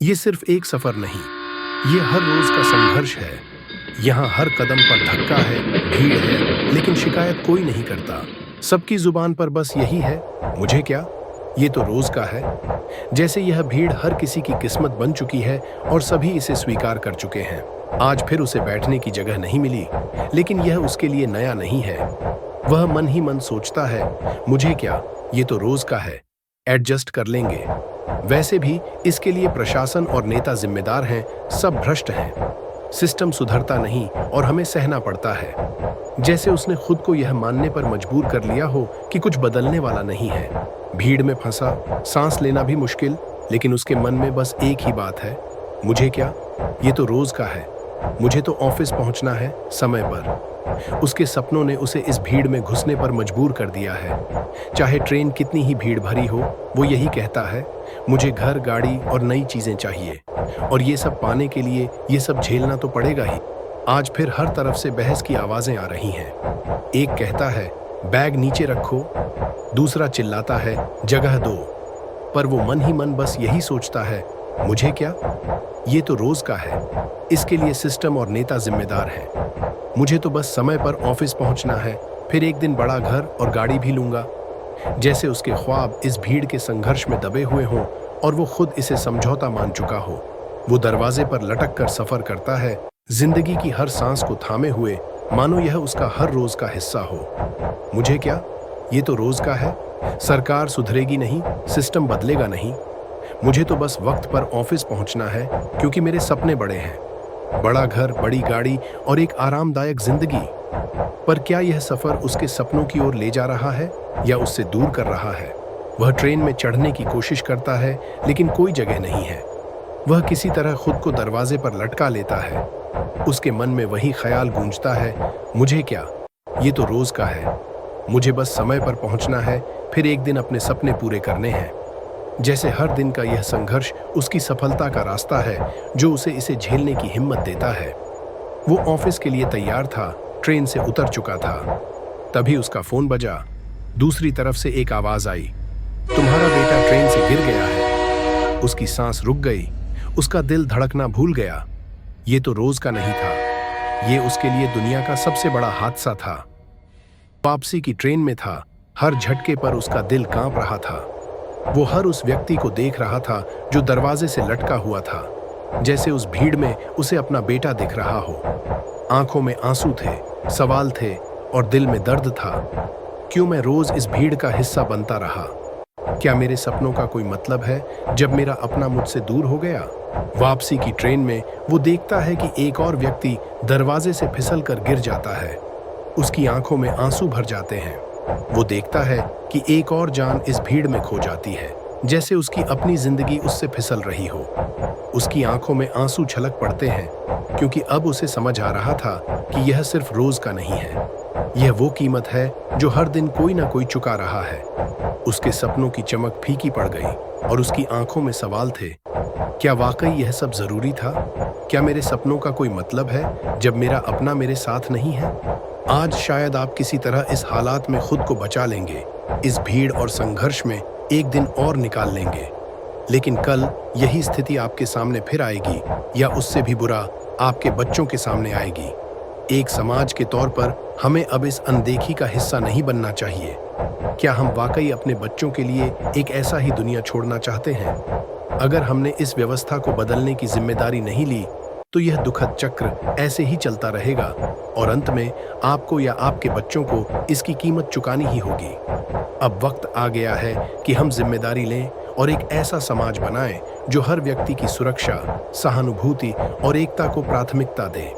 ये सिर्फ एक सफर नहीं, ये हर रोज का संघर्ष है। यहाँ हर कदम पर धक्का है, भीड़ है, लेकिन शिकायत कोई नहीं करता। सबकी जुबान पर बस यही है, मुझे क्या, ये तो रोज का है। जैसे यह भीड़ हर किसी की किस्मत बन चुकी है और सभी इसे स्वीकार कर चुके हैं। आज फिर उसे बैठने की जगह नहीं मिली, लेकिन यह उसके लिए नया नहीं है। वह मन ही मन सोचता है, मुझे क्या, ये तो रोज का है, एडजस्ट कर लेंगे। वैसे भी इसके लिए प्रशासन और नेता जिम्मेदार हैं, सब भ्रष्ट हैं। सिस्टम सुधरता नहीं और हमें सहना पड़ता है। जैसे उसने खुद को यह मानने पर मजबूर कर लिया हो कि कुछ बदलने वाला नहीं है। भीड़ में फंसा, सांस लेना भी मुश्किल, लेकिन उसके मन में बस एक ही बात है, मुझे क्या, ये तो रोज का है। मुझे तो ऑफिस पहुंचना है समय पर। उसके सपनों ने उसे इस भीड़ में घुसने पर मजबूर कर दिया है। चाहे ट्रेन कितनी ही भीड़ भरी हो, वो यही कहता है, मुझे घर, गाड़ी और नई चीजें चाहिए। और ये सब पाने के लिए ये सब झेलना तो पड़ेगा ही। आज फिर हर तरफ से बहस की आवाजें आ रही हैं। एक कहता है, बैग नीचे रखो, दूसरा चिल्लाता है, जगह दो। पर वो मन ही मन बस यही सोचता है, मुझे क्या, ये तो रोज का है। इसके लिए सिस्टम और नेता जिम्मेदार हैं। मुझे तो बस समय पर ऑफिस पहुंचना है, फिर एक दिन बड़ा घर और गाड़ी भी लूंगा। जैसे उसके ख्वाब इस भीड़ के संघर्ष में दबे हुए हों और वो खुद इसे समझौता मान चुका हो। वो दरवाजे पर लटक कर सफर करता है, जिंदगी की हर सांस को थामे हुए, मानो यह उसका हर रोज का हिस्सा हो। मुझे क्या, ये तो रोज का है। सरकार सुधरेगी नहीं, सिस्टम बदलेगा नहीं। मुझे तो बस वक्त पर ऑफिस पहुंचना है, क्योंकि मेरे सपने बड़े हैं। बड़ा घर, बड़ी गाड़ी और एक आरामदायक जिंदगी। पर क्या यह सफर उसके सपनों की ओर ले जा रहा है या उससे दूर कर रहा है? वह ट्रेन में चढ़ने की कोशिश करता है, लेकिन कोई जगह नहीं है। वह किसी तरह खुद को दरवाजे पर लटका लेता है। उसके मन में वही ख्याल गूंजता है, मुझे क्या, ये तो रोज का है। मुझे बस समय पर पहुंचना है, फिर एक दिन अपने सपने पूरे करने हैं। जैसे हर दिन का यह संघर्ष उसकी सफलता का रास्ता है, जो उसे इसे झेलने की हिम्मत देता है। वो ऑफिस के लिए तैयार था, ट्रेन से उतर चुका था। तभी उसका फोन बजा। दूसरी तरफ से एक आवाज आई, तुम्हारा बेटा ट्रेन से गिर गया है। उसकी सांस रुक गई, उसका दिल धड़कना भूल गया। ये तो रोज का नहीं था, ये उसके लिए दुनिया का सबसे बड़ा हादसा था। वापसी की ट्रेन में था, हर झटके पर उसका दिल कांप रहा था। वो हर उस व्यक्ति को देख रहा था जो दरवाजे से लटका हुआ था। जैसे उस भीड़ में उसे अपना बेटा दिख रहा हो। आंखों में आंसू थे, सवाल थे और दिल में दर्द था। क्यों मैं रोज इस भीड़ का हिस्सा बनता रहा? क्या मेरे सपनों का कोई मतलब है जब मेरा अपना मुझसे दूर हो गया? वापसी की ट्रेन में वो देखता है कि एक और व्यक्ति दरवाजे से फिसल कर गिर जाता है। उसकी आंखों में आंसू भर जाते हैं। वो देखता है कि एक और जान इस भीड़ में खो जाती है, जैसे उसकी अपनी जिंदगी उससे फिसल रही हो। उसकी आंखों में आंसू छलक पड़ते हैं, क्योंकि अब उसे समझ आ रहा था कि यह सिर्फ रोज का नहीं है। यह वो कीमत है जो हर दिन कोई ना कोई चुका रहा है। उसके सपनों की चमक फीकी पड़ गई और उसकी आंखों में सवाल थे, क्या वाकई यह सब जरूरी था? क्या मेरे सपनों का कोई मतलब है जब मेरा अपना मेरे साथ नहीं है? आज शायद आप किसी तरह इस हालात में खुद को बचा लेंगे, इस भीड़ और संघर्ष में एक दिन और निकाल लेंगे। लेकिन कल यही स्थिति आपके सामने फिर आएगी, या उससे भी बुरा आपके बच्चों के सामने आएगी। एक समाज के तौर पर हमें अब इस अनदेखी का हिस्सा नहीं बनना चाहिए। क्या हम वाकई अपने बच्चों के लिए एक ऐसा ही दुनिया छोड़ना चाहते हैं? अगर हमने इस व्यवस्था को बदलने की जिम्मेदारी नहीं ली, तो यह दुखद चक्र ऐसे ही चलता रहेगा और अंत में आपको या आपके बच्चों को इसकी कीमत चुकानी ही होगी। अब वक्त आ गया है कि हम जिम्मेदारी लें और एक ऐसा समाज बनाएं जो हर व्यक्ति की सुरक्षा, सहानुभूति और एकता को प्राथमिकता दे।